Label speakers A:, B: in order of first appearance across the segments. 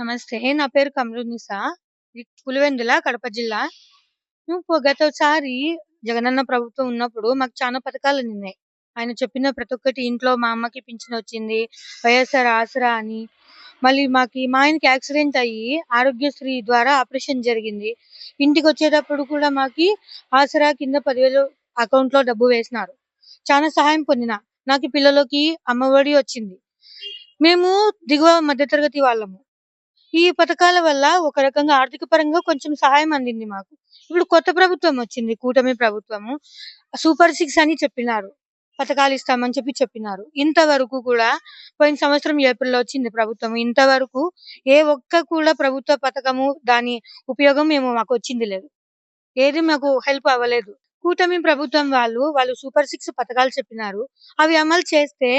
A: నమస్తే. నా పేరు కమరునిసా. ఇది పులివెందుల, కడప జిల్లా. గతసారి జగనన్న ప్రభుత్వం ఉన్నప్పుడు మాకు చానా పథకాలందినాయి. ఆయన చెప్పిన ప్రతి ఒక్కటి ఇంట్లో మా అమ్మకి పింఛనొచ్చింది. వైఎస్ఆర్ ఆసరా అని. మళ్ళీ మా ఆయనకి యాక్సిడెంట్ అయ్యి ఆరోగ్యశ్రీ ద్వారా ఆపరేషన్ జరిగింది. ఇంటికొచ్చేటప్పుడు కూడా మాకి ఆసరా కింద 10,000 అకౌంట్‌లో డబ్బు వేసినారు. చానా సహాయం పొందిన. నాకు పిల్లలకి అమ్మఒడి వచ్చింది. మేము దిగువ మధ్య తరగతి వాళ్ళము. ఈ పథకాల వల్ల ఒక రకంగా ఆర్థిక పరంగా కొంచెం సహాయం అందింది మాకు. ఇప్పుడు కొత్త ప్రభుత్వం వచ్చింది. కూటమి ప్రభుత్వము. సూపర్ 6 అని చెప్పినారు. పథకాలిస్తామని చెప్పినారు. ఇంతవరకు కూడా పోయిన సంవత్సరం ఏప్రిల్‌లో వచ్చింది ప్రభుత్వం. ఇంతవరకు ఏ ఒక్క కూడా ప్రభుత్వ పథకము, దాని ఉపయోగం మాకొచ్చింది లేదు. ఏది మాకు హెల్ప్ అవ్వలేదు. కూటమి ప్రభుత్వం వాళ్ళు సూపర్ 6 పథకాలు చెప్పినారు. అవి అమలు చేస్తే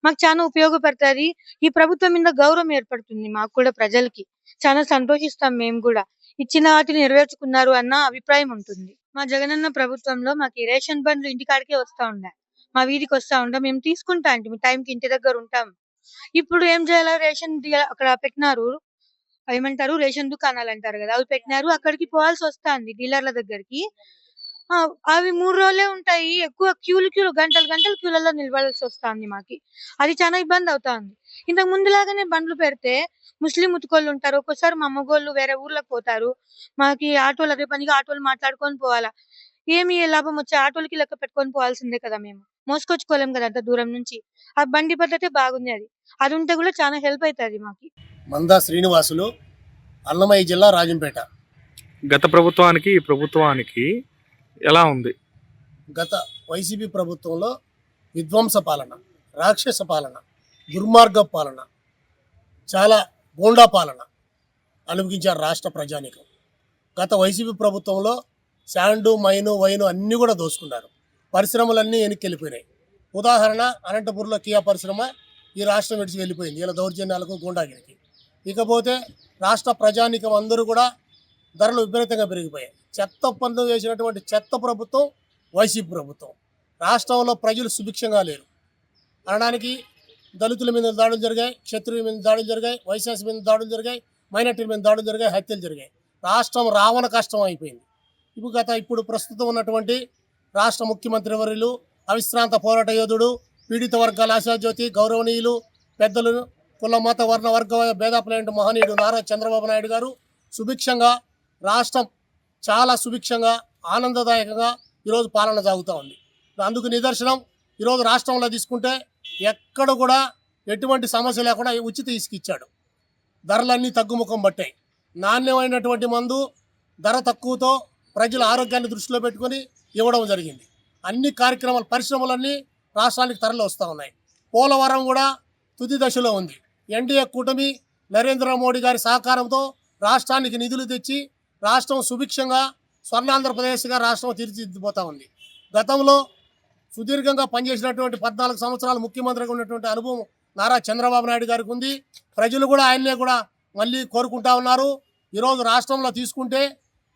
A: మాకు చాలా ఉపయోగపడతది. ఈ ప్రభుత్వం మీద గౌరవం ఏర్పడుతుంది మాకు కూడా ప్రజలకి. చాలా సంతోషిస్తాం మేము కూడా. ఇచ్చిన వాటిని నెరవేర్చుకున్నారు అన్న అభిప్రాయం ఉంటుంది. మా జగనన్న ప్రభుత్వంలో మాకు ఈ రేషన్ బండ్లు ఇంటికాడికే వస్తా ఉండే. మా వీధికి వస్తా ఉండే. మేము తీసుకుంటా అంటిమి. టైంకి ఇంటి దగ్గర ఉంటాం. ఇప్పుడు ఏం చేయాలా, అక్కడ పెట్టినారు. ఏమంటారు, రేషన్ దుకాణాలు అంటారు కదా, అవి పెట్టినారు. అక్కడికి పోవాల్సి వస్తాంది డీలర్ల దగ్గరికి. అవి 3 రోజులే ఉంటాయి. ఎక్కువ క్యూలు గంటలు క్యూలలో నిలబడాల్సి వస్తాంది మాకి. అది చాలా ఇబ్బంది అవుతాంది. ఇంతకు ముందులాగానే బండ్లు పెడితే ముస్లిం ముతుకోళ్ళు ఉంటారు. ఒక్కోసారి మా అమ్మగోళ్ళు వేరే ఊర్లకు పోతారు. మాకి ఆటోలు అదే పనిగా ఆటోలు మాట్లాడుకొని పోవాలా. ఏమి లాభం వచ్చే ఆటోలకి లెక్క పెట్టుకొని పోవాల్సిందే కదా మేము. మోసుకొచ్చుకోలేం కదా అంత దూరం నుంచి. ఆ బండి పద్ధతే బాగుంది. అది ఉంటే కూడా చాలా హెల్ప్ అవుతుంది మాకి.
B: మందా శ్రీనివాసులు, అన్నమయ్య జిల్లా, రాజంపేట.
C: గత ప్రభుత్వానికి ఈ ప్రభుత్వానికి ఎలా ఉంది?
B: గత వైసీపీ ప్రభుత్వంలో విధ్వంస పాలన, రాక్షస పాలన, దుర్మార్గ పాలన, చాలా గూండా పాలన అనుభవించారు రాష్ట్ర ప్రజానీకం. గత వైసీపీ ప్రభుత్వంలో శాండు, మైను, వైను అన్నీ కూడా దోసుకున్నారు. పరిశ్రమలన్నీ వెనక్కి వెళ్ళిపోయినాయి. ఉదాహరణ, అనంతపురంలో కియా పరిశ్రమ ఈ రాష్ట్రం విడిచి వెళ్ళిపోయింది ఇలా దౌర్జన్యాలకు, గూండాగిరికి. ఇకపోతే రాష్ట్ర ప్రజానీకం అందరూ కూడా ధరలు విపరీతంగా పెరిగిపోయాయి. చెత్త పన్ను వేసినటువంటి చెత్త ప్రభుత్వం వైసీపీ ప్రభుత్వం. రాష్ట్రంలో ప్రజలు సుభిక్షంగా లేరు అనడానికి దళితుల మీద దాడులు జరిగాయి, క్షత్రియుల మీద దాడులు జరిగాయి, వైశ్యాస్ మీద దాడులు జరిగాయి, మైనార్టీల మీద దాడులు జరిగాయి, హత్యలు జరిగాయి. రాష్ట్రం రావణ కష్టం అయిపోయింది. ఇప్పుడు ప్రస్తుతం ఉన్నటువంటి రాష్ట్ర ముఖ్యమంత్రి వర్యులు, అవిశ్రాంత పోరాట యోధుడు, పీడిత వర్గాల ఆశాజ్యోతి, గౌరవనీయులు, పెద్దలు, కుల మత వర్ణ వర్గ భేదాపులేంటి మహనీయుడు నారా చంద్రబాబు నాయుడు గారు సుభిక్షంగా, రాష్ట్రం చాలా సుభిక్షంగా, ఆనందదాయకంగా ఈరోజు పాలన సాగుతూ ఉంది. అందుకు నిదర్శనం ఈరోజు రాష్ట్రంలో తీసుకుంటే ఎక్కడ కూడా ఎటువంటి సమస్య లేకుండా ఉచిత ఇసుక ఇచ్చాడు. ధరలన్నీ తగ్గుముఖం పట్టాయి. నాణ్యమైనటువంటి మందు ధర తక్కువతో ప్రజల ఆరోగ్యాన్ని దృష్టిలో పెట్టుకొని ఇవ్వడం జరిగింది. అన్ని కార్యక్రమాలు, పరిశ్రమలన్నీ రాష్ట్రానికి తరలి వస్తూ ఉన్నాయి. పోలవరం కూడా తుది దశలో ఉంది. ఎన్డీఏ కూటమి నరేంద్ర మోడీ గారి సహకారంతో రాష్ట్రానికి నిధులు తెచ్చి రాష్ట్రం సుభిక్షంగా స్వర్ణాంధ్రప్రదేశ్గా రాష్ట్రం తీర్చిదిద్దిపోతూ ఉంది. గతంలో సుదీర్ఘంగా పనిచేసినటువంటి 14 సంవత్సరాలు ముఖ్యమంత్రిగా ఉన్నటువంటి అనుభవం నారా చంద్రబాబు నాయుడు గారికి ఉంది. ప్రజలు కూడా ఆయన్నే కూడా మళ్ళీ కోరుకుంటా ఉన్నారు. ఈరోజు రాష్ట్రంలో తీసుకుంటే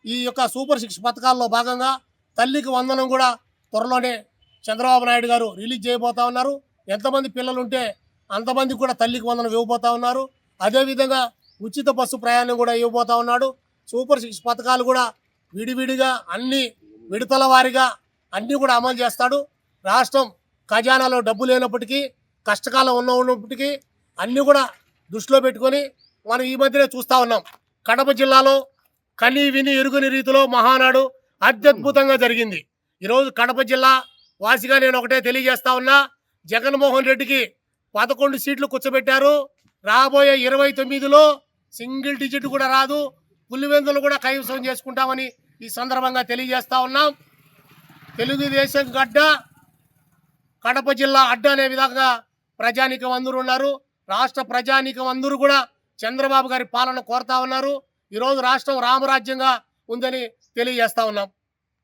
B: ఈ యొక్క సూపర్ 6 పథకాల్లో భాగంగా తల్లికి వందనం కూడా త్వరలోనే చంద్రబాబు నాయుడు గారు రిలీజ్ చేయబోతా ఉన్నారు. ఎంతమంది పిల్లలు ఉంటే అంతమందికి కూడా తల్లికి వందనం ఇవ్వబోతా ఉన్నారు. అదేవిధంగా ఉచిత బస్సు ప్రయాణం కూడా ఇవ్వబోతా ఉన్నాడు. సూపర్ 6 పథకాలు కూడా విడివిడిగా అన్ని విడతల వారీగా అన్నీ కూడా అమలు చేస్తాడు. రాష్ట్రం ఖజానాలో డబ్బు లేనప్పటికీ, కష్టకాలం ఉన్నప్పటికీ అన్నీ కూడా దృష్టిలో పెట్టుకొని మనం ఈ మధ్యనే చూస్తూ ఉన్నాం. కడప జిల్లాలో కని విని ఎరుగని రీతిలో మహానాడు అత్యద్భుతంగా జరిగింది. ఈరోజు కడప జిల్లా వాసిగా నేను ఒకటే తెలియజేస్తా ఉన్నా, జగన్మోహన్ రెడ్డికి 11 సీట్లు కూర్చోబెట్టారు. రాబోయే 29లో సింగిల్ డిజిట్ కూడా రాదు. పులివెందులు కూడా కైవసం చేసుకుంటామని ఈ సందర్భంగా తెలియజేస్తా ఉన్నాం. తెలుగుదేశం గడ్డ, కడప జిల్లా అడ్డ అనే విధంగా ప్రజానీకం అందరూ ఉన్నారు. రాష్ట్ర ప్రజానీకం అందరూ కూడా చంద్రబాబు గారి పాలన కోరుతా ఉన్నారు. ఈరోజు రాష్ట్రం రామరాజ్యంగా ఉందని తెలియజేస్తా ఉన్నాం.